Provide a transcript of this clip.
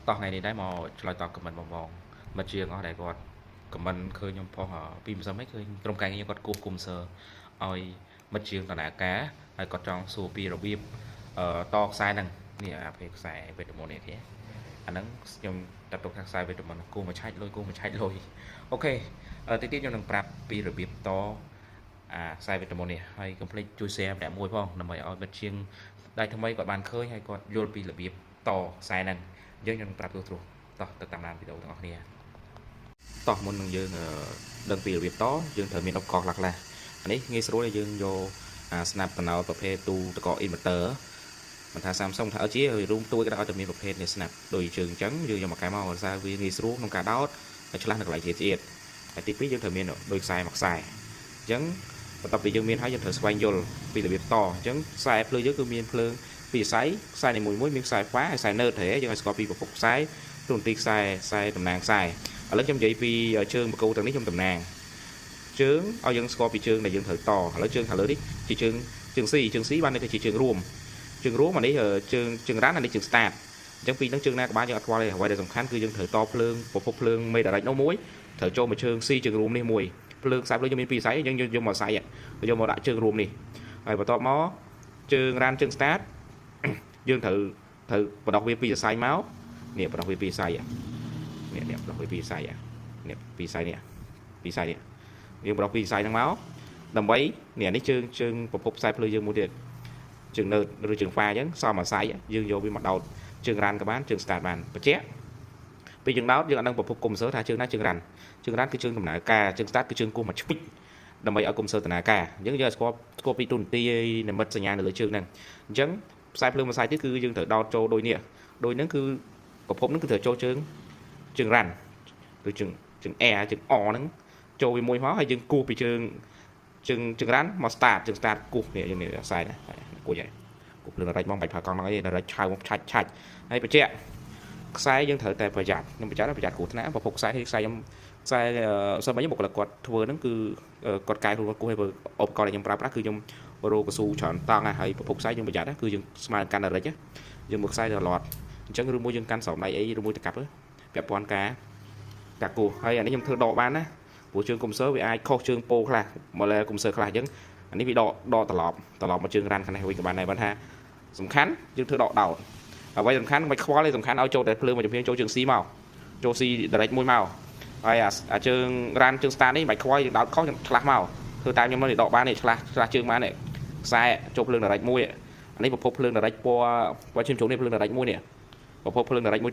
តោះថ្ងៃនេះដែរមកឆ្លើយតបខមមិនបងមកជាងអស់ដែរគាត់ខមមិនឃើញខ្ញុំផុសពីម្សិលមិញឃើញក្រុមការងារគាត់គោះគុំសើឲ្យមកជាងតនាការហើយគាត់ចង់សួរពីរបៀបតខ្សែហ្នឹងនេះអាពេលខ្សែវេទមន្តនេះទេអាហ្នឹងខ្ញុំតាត់ទុកថាខ្សែវេទមន្តគោះមកឆាច់លុយគោះមកឆាច់លុយអូខេតិចទៀតខ្ញុំនឹងប្រាប់ពីរបៀបតខ្សែវេទមន្តនេះហើយកុំភ្លេចជួយ share ម្នាក់មួយផងដើម្បីឲ្យមិត្តជាងដៃថ្មីគាត់បានឃើញហើយគាត់យល់ពីរបៀបតខ្សែហ្នឹងយើងនឹងប្រាប់ទូតោះទៅតាមដានវីដេអូទាំងអស់គ្នាតោះមុននឹងយើងដឹងពីរបៀបតយើងត្រូវមានឧបករណ៍ខ្លះអានេះងាយស្រួលយើងយកsnap តំណោប្រភេទទូតក inverter មិនថា Samsung ថា LG ឬ room ទួយក៏ដោយតែមានប្រភេទនេះ snap ដូចយើងអញ្ចឹងយើងយកមកកែមកដោយសារវាងាយស្រួលក្នុងការដោតហើយឆ្លាស់នៅកន្លែងជាតិហើយទី2យើងត្រូវមានដូចខ្សែមួយខ្សែអញ្ចឹងបន្ទាប់ពីយើងមានហើយយើងត្រូវស្វែងយល់ពីរបៀបតអញ្ចឹងខ្សែភ្លើងយើងគឺមានភ្លើងពីខ្សែនីមួយមានខ្សែហ្វាហើយខ្សែ nerd ទេយើងឲ្យស្គាល់ពីប្រភពខ្សែទូនទីខ្សែតំណាងខ្សែឥឡូវខ្ញុំនិយាយពីជើងបកគោទាំងនេះខ្ញុំតំណាងជើងឲ្យយើងស្គាល់ពីជើងដែលយើងត្រូវតឥឡូវជើងខាងលើនេះជាជើង C បាននេះជាជើងរួមអានេះជើងរ៉ានអានេះជើង start អញ្ចឹងពីរហ្នឹងជើងណាក៏បានយើងអត់ខ្វល់ទេអ្វីដែលសំខាន់គឺយើងត្រូវតភ្លើងប្រភពភ្លើងមេដារិចនោះមួយត្រូវចូលមកជើង C ជើងរួមនេះមួយភ្លើងខ្សែភ្លើងយើងមានពីរខ្សែយើងយកមកខ្សែយកមកដាក់ជើងរួមនេះហើយបន្ទាប់មកជើងរ៉ានជើង start យើងត្រូវបដោះវាពីខ្សែមកនេះបដោះវាពីខ្សែនេះបដោះវាពីខ្សែនេះពីខ្សែនេះយើងបដោះពីខ្សែហ្នឹងមកដើម្បីនេះជើងប្រភពខ្សែភ្លើងយើងមួយទៀតជើង nerd ឬជើង pha អញ្ចឹងសមអាខ្សែយើងយកវាមកដោតជើងរ៉ានក៏បានជើង start បានបញ្ជាក់ពេលយើងដោតយើងអត់ដឹងប្រភពកុំព្យូទ័រថាជើងណាជើងរ៉ានគឺជើងដំណើរការជើង start គឺជើងគោះមកឆ្ពិចដើម្បីឲ្យកុំព្យូទ័រដំណើរការអញ្ចឹងយើងស្គាល់ពីទូនទីនិមិត្តសញ្ញានៅលើជើងហ្នឹងអញ្ចឹងខ្សែភ្លើងមួយខ្សែទៀតគឺយើងត្រូវដោតចូលដូចហ្នឹងគឺប្រភពហ្នឹងគឺត្រូវចូលជើងរ៉ានឬជើង air ជើង o ហ្នឹងចូលវាមួយមកហើយយើងគោះពីជើងរ៉ានមក start ជើង start គោះនេះយើងនេះខ្សែណាគោះហើយគោះភ្លើងរ៉ាច់មកបាច់ផាកង់ហ្នឹងឯងរ៉ាច់ឆៅមកឆាច់ហើយបញ្ជាក់ខ្សែយើងត្រូវតែប្រយ័ត្នខ្ញុំប្រយ័ត្នគ្រោះថ្នាក់ប្រភពខ្សែខ្ញុំសិនមកខ្ញុំបុគ្គលិកគាត់ធ្វើហ្នឹងគឺគាត់កែខ្លួនគាត់គោះឲ្យឧបករណ៍ដែលខ្ញុំប្រើប្រាស់គឺខ្ញុំរោកស៊ូច្រើនតង់ហើយប្រភពខ្សែយើងប្រយ័ត្នគឺយើងស្មើកាន់រិចយើងមើលខ្សែទៅឡត់អញ្ចឹងឬមួយយើងកាន់ស្រោមដៃអីឬមួយទៅកាប់ពាក់ព័ន្ធការគោះហើយអានេះខ្ញុំធ្វើដកបានណាព្រោះជើងកុំព្យូទ័រវាអាចខុសជើងពោខ្លះមកលើកុំព្យូទ័រខ្លះអញ្ចឹងអានេះវាដកត្រឡប់មកជើងរ៉ានខាងនេះវិញក៏បានដែរបើថាសំខាន់យើងធ្វើដកដោតអ្វីសំខាន់មិនខ្វល់ទេសំខាន់ឲ្យចូលតែភ្លើងមួយចំហៀងចូលជើង C មកចូល C direct មួយមកហើយអាជើងរ៉ានជើង start នេះមិនខ្វល់យើងដោតខុសយើងឆ្លាស់មកធ្វើតាមខ្ញុំនេះដកបាននេះឆ្លាស់ជើងបាននេះខ្សែចូលភ្លើង direct មួយអានេះប្រភពភ្លើង direct ពណ៌ឈាមជ្រូកនេះភ្លើង direct មួយនេះប្រភពភ្លើង direct មួយ